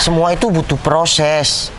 Semua itu butuh proses.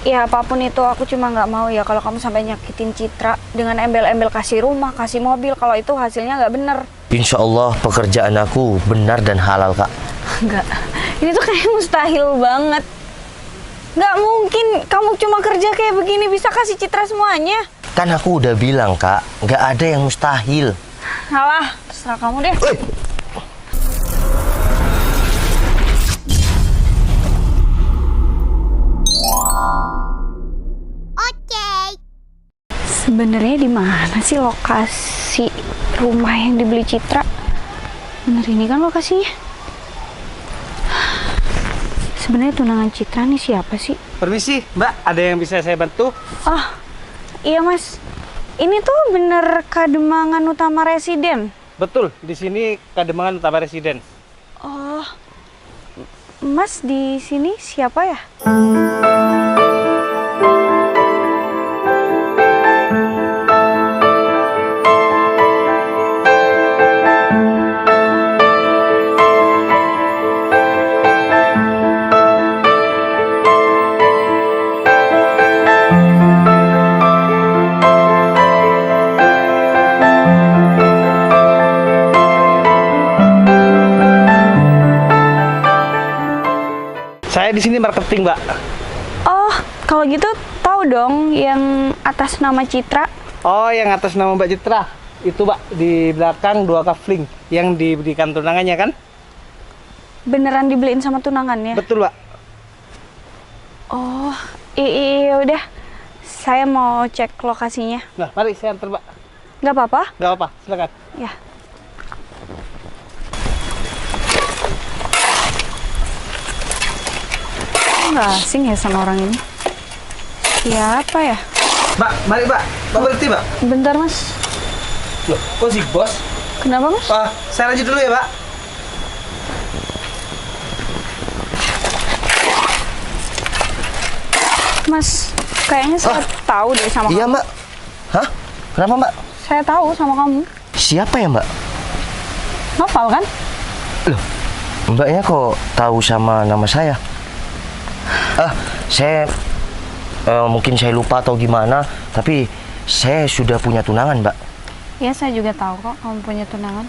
Ya apapun itu, aku cuma nggak mau ya kalau kamu sampai nyakitin Citra dengan embel-embel kasih rumah, kasih mobil, kalau itu hasilnya nggak bener. Insya Allah pekerjaan aku benar dan halal, Kak. Nggak, ini tuh kayak mustahil banget. Nggak mungkin kamu cuma kerja kayak begini bisa kasih Citra semuanya. Kan aku udah bilang, Kak, nggak ada yang mustahil. Alah, terserah kamu deh. Sebenarnya di mana sih lokasi rumah yang dibeli Citra? Bener ini kan lokasinya. Sebenarnya tunangan Citra nih siapa sih? Permisi, Mbak, ada yang bisa saya bantu? Oh, iya Mas. Ini tuh bener Kademangan Utama Residen. Betul, di sini Kademangan Utama Residen. Oh, Mas di sini siapa ya? Saya di sini marketing, Mbak. Oh, kalau gitu tahu dong yang atas nama Citra. Oh, yang atas nama Mbak Citra. Itu, Mbak, di belakang 2 kafling yang diberikan tunangannya kan? Beneran dibeliin sama tunangannya? Betul, Mbak. Oh, iya udah. Saya mau cek lokasinya. Nah, mari saya antar, Mbak. Nggak apa-apa? Nggak apa-apa, silakan. Ya. Nggak asing ya sama orang ini. Siapa ya? Mbak, mari, Mbak. Mbak berhenti, Mbak. Bentar Mas. Loh, kok si bos? Kenapa Mas? Saya lanjut dulu ya, Mbak. Mas, kayaknya saya tahu deh sama Iya, kamu. Mbak. Hah? Kenapa, Mbak? Saya tahu sama kamu. Siapa ya, Mbak? Noval kan? Loh, Mbaknya kok tahu sama nama saya? Saya mungkin saya lupa atau gimana, tapi saya sudah punya tunangan, Mbak. Ya, saya juga tahu kok kamu punya tunangan.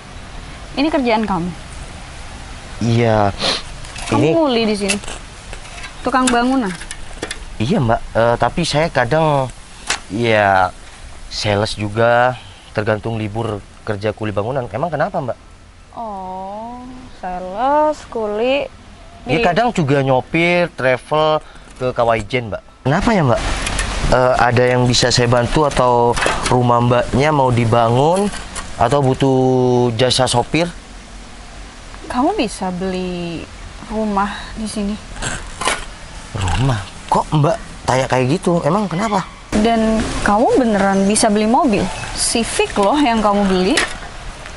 Ini kerjaan kamu. Iya. Kamu Ini nguli di sini. Tukang bangunan. iya, Mbak. Tapi saya kadang ya sales juga, tergantung libur kerja kuli bangunan. Emang kenapa, Mbak? Oh, sales, kuli. Ya kadang juga nyopir, travel ke Kawaijen, Mbak. Kenapa ya, Mbak? Ada yang bisa saya bantu atau rumah Mbaknya mau dibangun atau butuh jasa sopir? Kamu bisa beli rumah di sini. Rumah? Kok Mbak tanya kayak gitu? Emang kenapa? Dan kamu beneran bisa beli mobil. Civic loh yang kamu beli.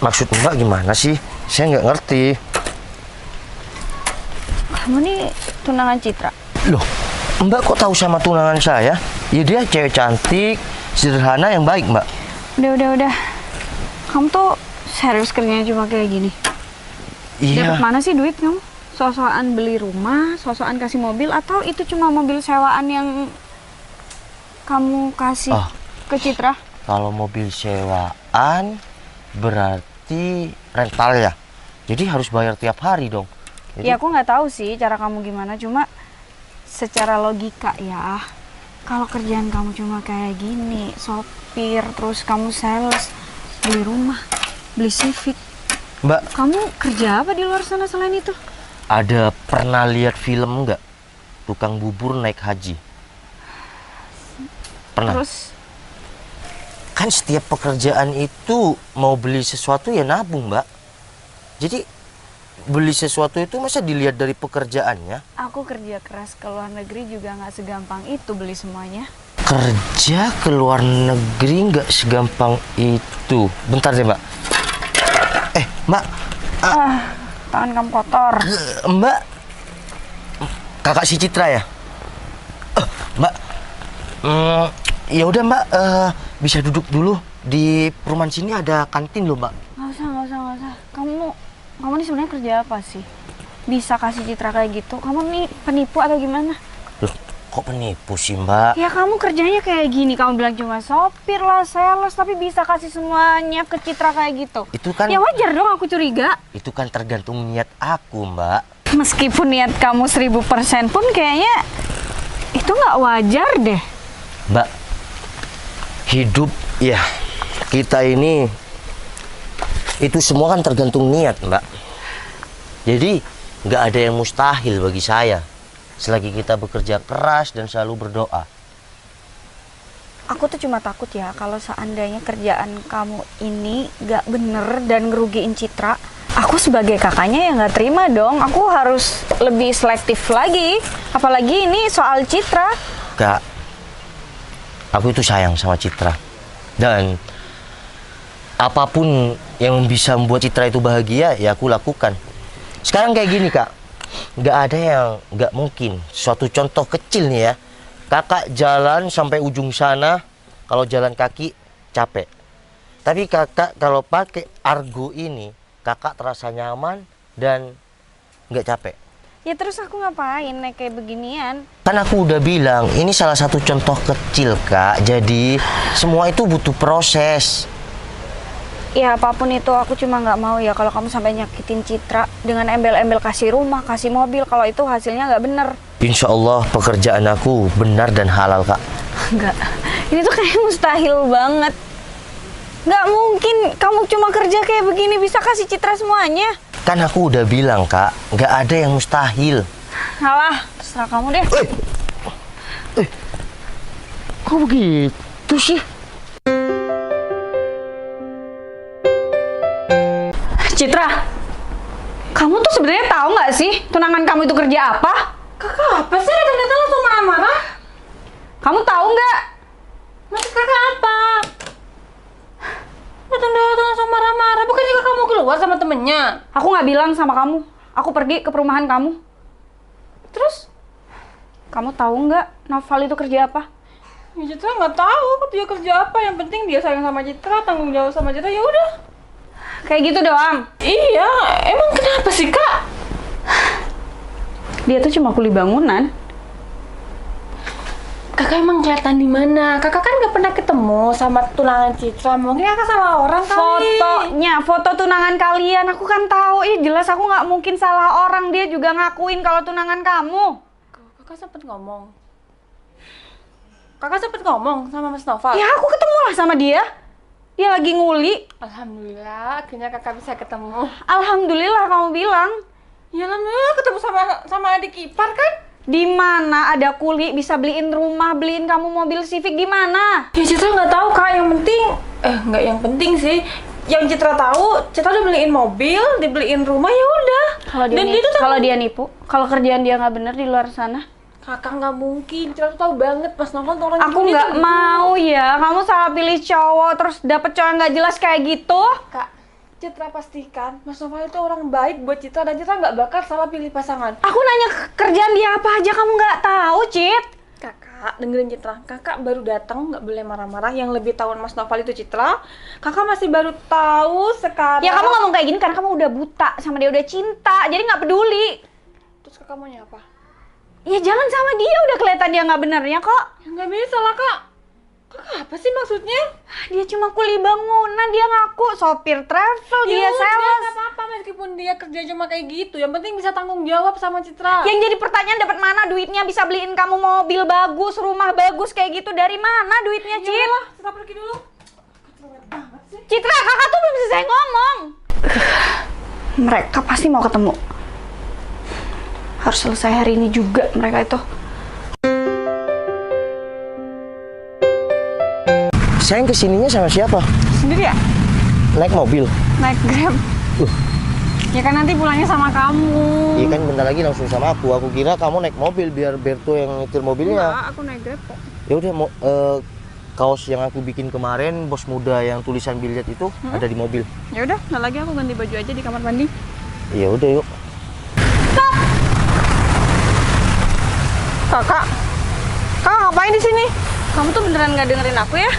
Maksud Mbak gimana sih? Saya nggak ngerti. Kamu nih tunangan Citra. Loh, Mbak kok tahu sama tunangan saya? Ya dia cewek cantik, sederhana yang baik, Mbak. Udah. Kamu tuh serius kerjanya cuma kayak gini? Iya. Dapat mana sih duit kamu? Sosokan beli rumah, sosokan kasih mobil, atau itu cuma mobil sewaan yang kamu kasih ke Citra? Kalau mobil sewaan berarti rental ya. Jadi harus bayar tiap hari dong. Jadi, Ya aku nggak tahu sih cara kamu gimana, cuma secara logika ya, kalau kerjaan kamu cuma kayak gini, sopir, terus kamu sales, beli rumah, beli Civic, Mbak, kamu kerja apa di luar sana selain itu? ada pernah lihat film nggak? Tukang bubur naik haji. Pernah? Terus Kan setiap pekerjaan itu mau beli sesuatu ya nabung, Mbak. Jadi beli sesuatu itu masa dilihat dari pekerjaannya? aku kerja keras ke luar negeri juga nggak segampang itu beli semuanya. Kerja ke luar negeri nggak segampang itu. Bentar deh, Mbak. Mbak. Tangan kamu kotor. Mbak. Kakak si Citra ya? Mbak. Ya udah, Mbak. Bisa duduk dulu. Di perumahan sini ada kantin loh, Mbak. Nggak usah. Kamu ini sebenarnya kerja apa sih? bisa kasih Citra kayak gitu? Kamu nih penipu atau gimana? Loh, kok penipu sih Mbak? Ya kamu kerjanya kayak gini, kamu bilang cuma sopir lah, sales, tapi bisa kasih semuanya ke Citra kayak gitu. Itu kan Ya wajar dong aku curiga. itu kan tergantung niat aku Mbak. Meskipun niat kamu 1000% pun kayaknya itu nggak wajar deh. Mbak, hidup ya kita ini itu semua kan tergantung niat Mbak. Jadi nggak ada yang mustahil bagi saya selagi kita bekerja keras dan selalu berdoa. Aku tuh cuma takut ya kalau seandainya kerjaan kamu ini nggak bener dan ngerugiin Citra. Aku sebagai kakaknya ya nggak terima dong. Aku harus lebih selektif lagi. Apalagi ini soal Citra. Kak, aku itu sayang sama Citra. Dan apapun yang bisa membuat Citra itu bahagia, ya aku lakukan. Sekarang kayak gini Kak, nggak ada yang nggak mungkin. Suatu contoh kecil nih ya, kakak jalan sampai ujung sana, kalau jalan kaki capek. Tapi kakak kalau pakai Argo ini, kakak terasa nyaman dan nggak capek. Ya terus aku ngapain naik kayak beginian? Kan aku udah bilang, ini salah satu contoh kecil Kak. Jadi semua itu butuh proses. Ya apapun itu aku cuma nggak mau ya kalau kamu sampai nyakitin Citra dengan embel-embel kasih rumah, kasih mobil, kalau itu hasilnya nggak bener. Insya Allah pekerjaan aku benar dan halal Kak. Enggak, ini tuh kayak mustahil banget. Nggak mungkin kamu cuma kerja kayak begini bisa kasih Citra semuanya. Kan aku udah bilang Kak, nggak ada yang mustahil. Alah, terserah kamu deh. Kok begitu sih? Citra, kamu tuh sebenarnya tahu nggak sih tunangan kamu itu kerja apa? Kakak apa sih datang-datang langsung marah-marah? Kamu tahu nggak? Maksud kakak apa? Datang-datang langsung marah-marah. Bukannya kakak mau keluar sama temennya? Aku nggak bilang sama kamu. Aku pergi ke perumahan kamu. Terus? Kamu tahu nggak Noval itu kerja apa? Ya Citra nggak tahu dia kerja apa. Yang penting dia sayang sama Citra, tanggung jawab sama Citra. Ya udah. Kayak gitu doang. Iya, emang kenapa sih kak? Dia tuh cuma kuli bangunan. Kakak emang kelihatan di mana? Kakak kan nggak pernah ketemu sama tunangan Citra. Mungkin kakak salah orang kali. Fotonya, foto tunangan kalian. Aku kan tahu. Jelas aku nggak mungkin salah orang. Dia juga ngakuin kalau tunangan kamu. Kakak sempet ngomong. Kakak sempet ngomong sama Mas Noval. Ya aku ketemu lah sama dia. Dia lagi nguli. Alhamdulillah, akhirnya kakak bisa ketemu. Alhamdulillah kamu bilang. Ya alhamdulillah ketemu sama adik ipar kan? Di mana ada kuli bisa beliin rumah, beliin kamu mobil Civic di mana? Ya Citra nggak tahu kak, yang penting nggak yang penting sih. Yang Citra tahu, Citra udah beliin mobil, dibeliin rumah, ya udah. Kalau dia nipu, kalau kerjaan dia nggak bener di luar sana. Kakak nggak mungkin, Citra tuh tahu banget Mas Noval tuh orang Aku jujur, nggak dia tuh mau ya, kamu salah pilih cowok terus dapet cowok yang nggak jelas kayak gitu. Kak, Citra pastikan Mas Noval itu orang baik buat Citra dan Citra nggak bakal salah pilih pasangan. Aku nanya kerjaan dia apa aja kamu nggak tahu, Cit. Kakak, dengerin Citra. Kakak baru datang, nggak boleh marah-marah. Yang lebih tahu Mas Noval itu Citra. Kakak masih baru tahu sekarang. Ya kamu ngomong kayak gini karena kamu udah buta sama dia, udah cinta, jadi nggak peduli. Terus kakak maunya apa? Ya jangan sama dia, udah kelihatan dia nggak benernya kok. Ya nggak bisa lah kak. Kakak apa sih maksudnya? Dia cuma kuli bangunan, dia ngaku sopir travel, dia sales. Nggak apa-apa meskipun dia kerja cuma kayak gitu. Yang penting bisa tanggung jawab sama Citra. Yang jadi pertanyaan dapat mana duitnya bisa beliin kamu mobil bagus, rumah bagus kayak gitu, dari mana duitnya, Cit? Yalah, Citra pergi dulu. Citra, kakak tuh belum selesai ngomong. Mereka pasti mau ketemu. Harus selesai hari ini juga mereka itu. Sayang kesininya sama siapa? Sendiri ya? Naik mobil? Naik Grab. Ya kan nanti pulangnya sama kamu. Iya kan bentar lagi langsung sama aku. Aku kira kamu naik mobil biar Berto yang nyetir mobilnya. Enggak, aku naik Grab kok. Ya udah mau kaos yang aku bikin kemarin bos muda yang tulisan biliat itu ada di mobil. Ya udah, nggak lagi aku ganti baju aja di kamar mandi. Ya udah yuk. Kakak ngapain di sini? Kamu tuh beneran nggak dengerin aku ya?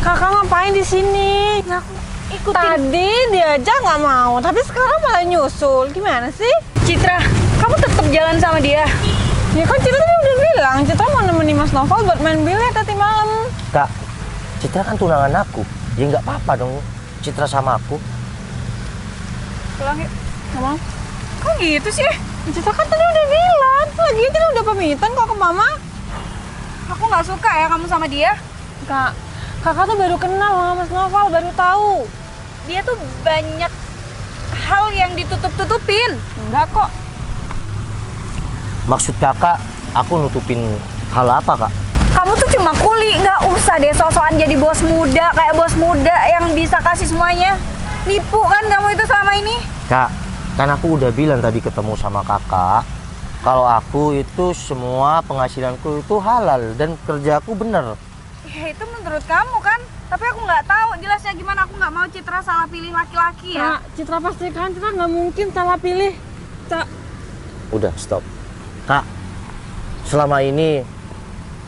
Kakak ngapain di sini? Nah, aku ikutin. Tadi diajak nggak mau, tapi sekarang malah nyusul. Gimana sih? Citra, kamu tetap jalan sama dia? Ya kan Citra tadi udah bilang, Citra mau nemenin Mas Noval buat main billiard tadi malam. Kak, Citra kan tunangan aku. Ya nggak apa-apa dong Citra sama aku. Pulang yuk. Gak mau. Kok gitu sih? Citra kan tadi udah bilang, lagian Citra udah pamitan kok ke mama. Aku nggak suka ya kamu sama dia. Kak, kakak tuh baru kenal sama Mas Noval, baru tahu. Dia tuh banyak hal yang ditutup-tutupin. Enggak kok. Maksud kakak, aku nutupin hal apa kak? Kamu tuh cuma kuli, nggak usah deh sosokan jadi bos muda kayak bos muda yang bisa kasih semuanya. Nipu kan kamu itu selama ini? Kak, kan aku udah bilang tadi ketemu sama kakak, kalau aku itu semua penghasilanku itu halal dan kerjaku bener. Ya itu menurut kamu kan, tapi aku nggak tahu jelasnya gimana. Aku nggak mau Citra salah pilih laki-laki ya. Kak, Citra pastikan Citra nggak mungkin salah pilih. Kak, Udah, stop. Kak, selama ini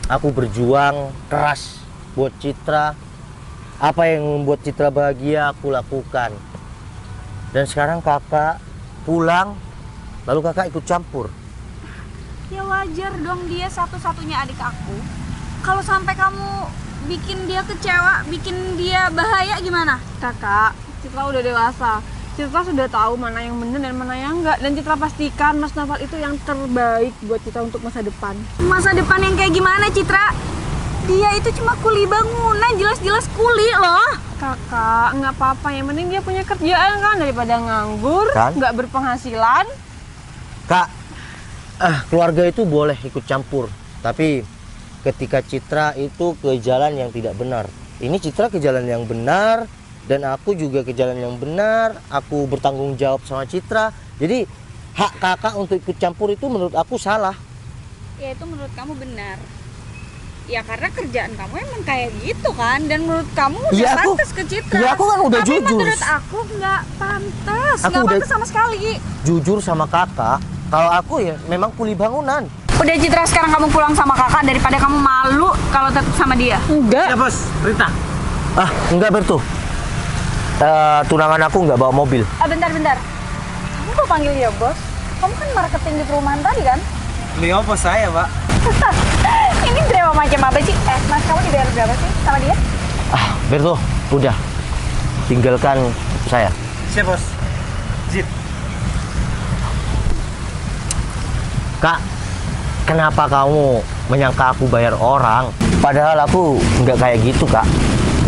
aku berjuang keras buat Citra. Apa yang membuat Citra bahagia aku lakukan. Dan sekarang kakak pulang, lalu kakak ikut campur. Ya wajar dong, dia satu-satunya adik aku. Kalau sampai kamu bikin dia kecewa, bikin dia bahaya gimana? kakak, Citra udah dewasa. Citra sudah tahu mana yang benar dan mana yang enggak. Dan Citra pastikan Mas Noval itu yang terbaik buat Citra untuk masa depan. Masa depan yang kayak gimana, Citra? Dia itu cuma kuli bangunan, jelas-jelas kuli loh. Kakak, nggak apa-apa. Yang penting dia punya kerjaan kan, daripada nganggur, Kan? nggak berpenghasilan. Kak, keluarga itu boleh ikut campur. Tapi ketika Citra itu ke jalan yang tidak benar. Ini Citra ke jalan yang benar. Dan aku juga ke jalan yang benar. Aku bertanggung jawab sama Citra. Jadi hak kakak untuk ikut campur itu menurut aku salah. Ya itu menurut kamu benar. Ya karena kerjaan kamu emang kayak gitu kan. Dan menurut kamu udah Ya, aku- pantas ke Citra. ya, aku kan udah Tapi jujur. menurut aku nggak pantas. Aku Nggak udah- pantas sama sekali. Jujur sama kakak, kalau aku ya memang kuli bangunan. Udah Citra, sekarang kamu pulang sama kakak daripada kamu malu kalau tetap sama dia. Enggak. Ya bos, Rita. Enggak Bertu. Tunangan aku nggak bawa mobil. Bentar. Kamu kok panggil dia bos? Kamu kan marketing di perumahan tadi kan? Beliau bos saya, Pak. Ini drama macam apa sih? Mas, kamu dibayar berapa sih sama dia? Bertu, udah. Tinggalkan saya. Siap, Bos. Zip. Kak, kenapa kamu menyangka aku bayar orang? Padahal aku nggak kayak gitu, Kak.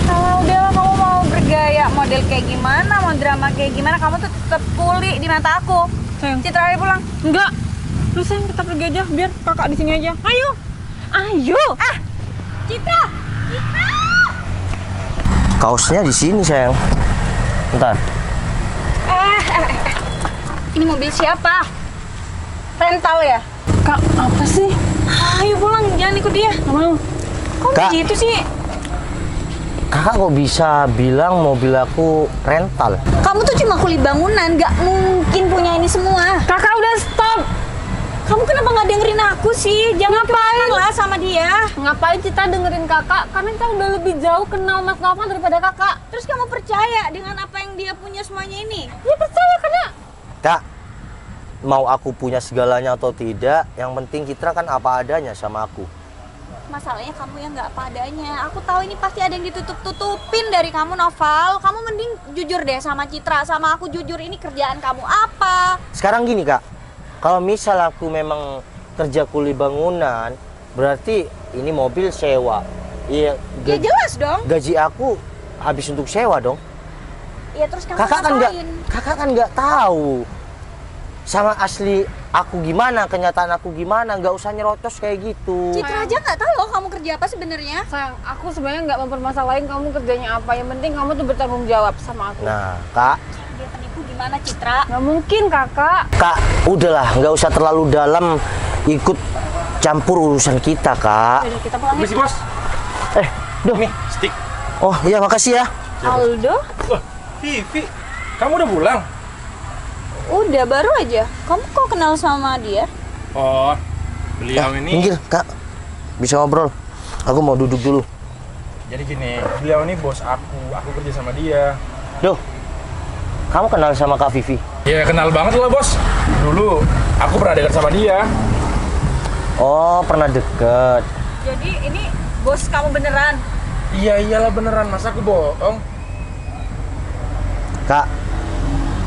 Kalau udah kamu mau bergaya model kayak gimana, mau drama kayak gimana, kamu tuh tetap kuli di mata aku. Sayang. Citra, ayo pulang. Enggak. Lu sayang kita pergi aja, biar kakak di sini aja. Ayo. Ayo. Citra! Citra! Kaosnya di sini, sayang. Bentar. Ini mobil siapa? Rental ya? Kak, apa sih? Ayo pulang, jangan ikut dia. Nggak mau. Kok Kak. gitu sih? Kakak kok bisa bilang mobil aku rental? Kamu tuh cuma kuli bangunan, nggak mungkin punya ini semua. Kakak udah stop. Kamu kenapa nggak dengerin aku sih? Jangan ngapain lah sama dia. Ngapain kita dengerin kakak? Karena kita udah lebih jauh kenal Mas Noval daripada kakak. Terus kamu percaya dengan apa yang dia punya semuanya ini? Ya percaya karena Kak, mau aku punya segalanya atau tidak, yang penting Citra kan apa adanya sama aku. Masalahnya kamu yang nggak apa adanya. Aku tahu ini pasti ada yang ditutup-tutupin dari kamu, Noval. Kamu mending jujur deh sama Citra, sama aku jujur. Ini kerjaan kamu apa? Sekarang gini, Kak. Kalau misal aku memang kerja kuli bangunan, berarti ini mobil sewa. Iya, Ya jelas dong. gaji aku habis untuk sewa dong. Ya terus kamu Kakak kan nggak tahu sama asli aku gimana, kenyataan aku gimana, nggak usah nyerocos kayak gitu. Citra aja nggak tahu loh kamu kerja apa sebenarnya. sayang, aku sebenarnya nggak mempermasalahin kamu kerjanya apa. Yang penting kamu tuh bertanggung jawab sama aku. Nah, Kak, Dia penipu gimana, Citra? Nggak mungkin kakak. Kak, udahlah, nggak usah terlalu dalam ikut campur urusan kita, Kak. Udah kita pulang. Misi, Bos. Duh. Nih, stick. Oh iya, makasih ya. Aldo? Wah, Vivi. Kamu udah pulang? Udah baru aja. Kamu kok kenal sama dia? Oh, beliau ini. Minggir, Kak. Bisa ngobrol. Aku mau duduk dulu. Jadi gini, beliau ini bos aku. Aku kerja sama dia. Duh, kamu kenal sama Kak Vivi? Ya kenal banget lah, Bos. Dulu aku pernah dekat sama dia. Oh, pernah deket. Jadi ini bos kamu beneran? Iya iyalah beneran, masa aku bohong? Kak,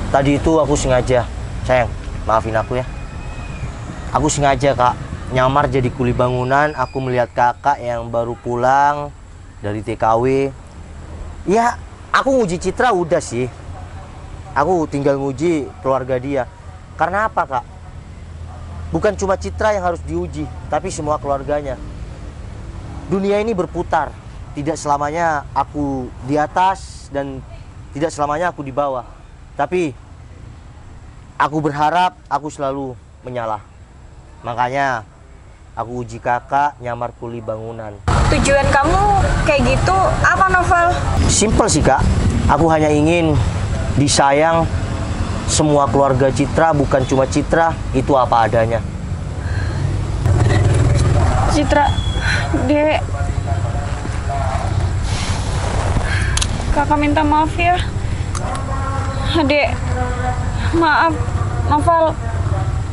tadi itu aku sengaja. Sayang, maafin aku ya. Aku sengaja, Kak, nyamar jadi kuli bangunan. Aku melihat kakak yang baru pulang dari TKW. Ya, aku nguji Citra udah sih. Aku tinggal nguji keluarga dia. Karena apa, Kak? Bukan cuma Citra yang harus diuji, tapi semua keluarganya. Dunia ini berputar. Tidak selamanya aku di atas dan tidak selamanya aku di bawah. Tapi aku berharap aku selalu menyalah. Makanya aku uji kakak nyamar kuli bangunan. Tujuan kamu kayak gitu apa, Novel? Simpel sih, Kak. Aku hanya ingin disayang. Semua keluarga Citra, bukan cuma Citra, itu apa adanya. Citra, Dek. Kakak minta maaf ya. Dek, maaf. Novel,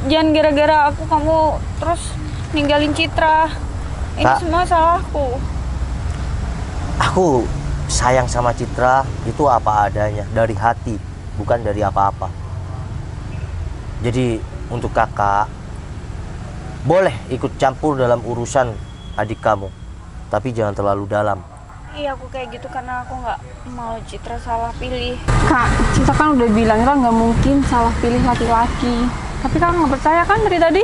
jangan gara-gara aku kamu terus ninggalin Citra. Ini Kak. semua salahku. Aku sayang sama Citra, itu apa adanya. Dari hati, bukan dari apa-apa. Jadi untuk kakak, boleh ikut campur dalam urusan adik kamu, tapi jangan terlalu dalam. Iya, aku kayak gitu karena aku nggak mau Citra salah pilih. Kak, Cinta kan udah bilang kita nggak mungkin salah pilih laki-laki. Tapi kakak nggak percaya kan dari tadi?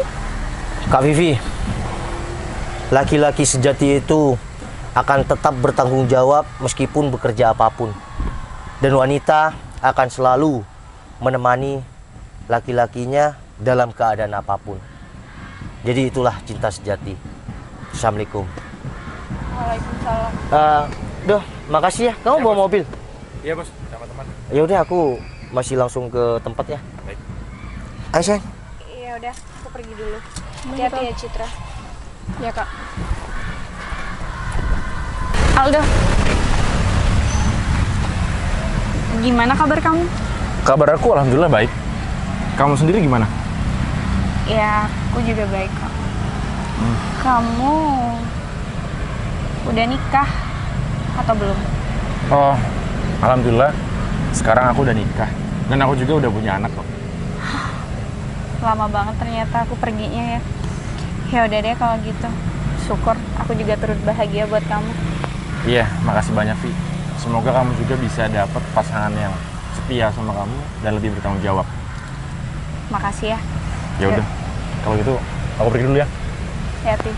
Kak Vivi, laki-laki sejati itu akan tetap bertanggung jawab meskipun bekerja apapun. Dan wanita akan selalu menemani laki-lakinya dalam keadaan apapun. Jadi itulah cinta sejati. Assalamualaikum. Waalaikumsalam. Duh, makasih ya. Kamu bawa mobil? Iya bos, sama teman. Ya udah, aku masih langsung ke tempat ya. Baik. Ayo, sayang. Iya udah, aku pergi dulu. Hati-hati ya Citra. Ya kak. Aldo, gimana kabar kamu? Kabar aku alhamdulillah baik. Kamu sendiri gimana? Ya, aku juga baik kok. Kamu udah nikah atau belum? Oh, alhamdulillah. Sekarang aku udah nikah dan aku juga udah punya anak kok. Lama banget ternyata aku perginya ya. Ya udah deh kalau gitu. Syukur aku juga turut bahagia buat kamu. Iya, makasih banyak Vi. Semoga kamu juga bisa dapet pasangan yang setia sama kamu dan lebih bertanggung jawab. Makasih ya. Ya udah, kalau gitu aku pergi dulu ya. Hati-hati.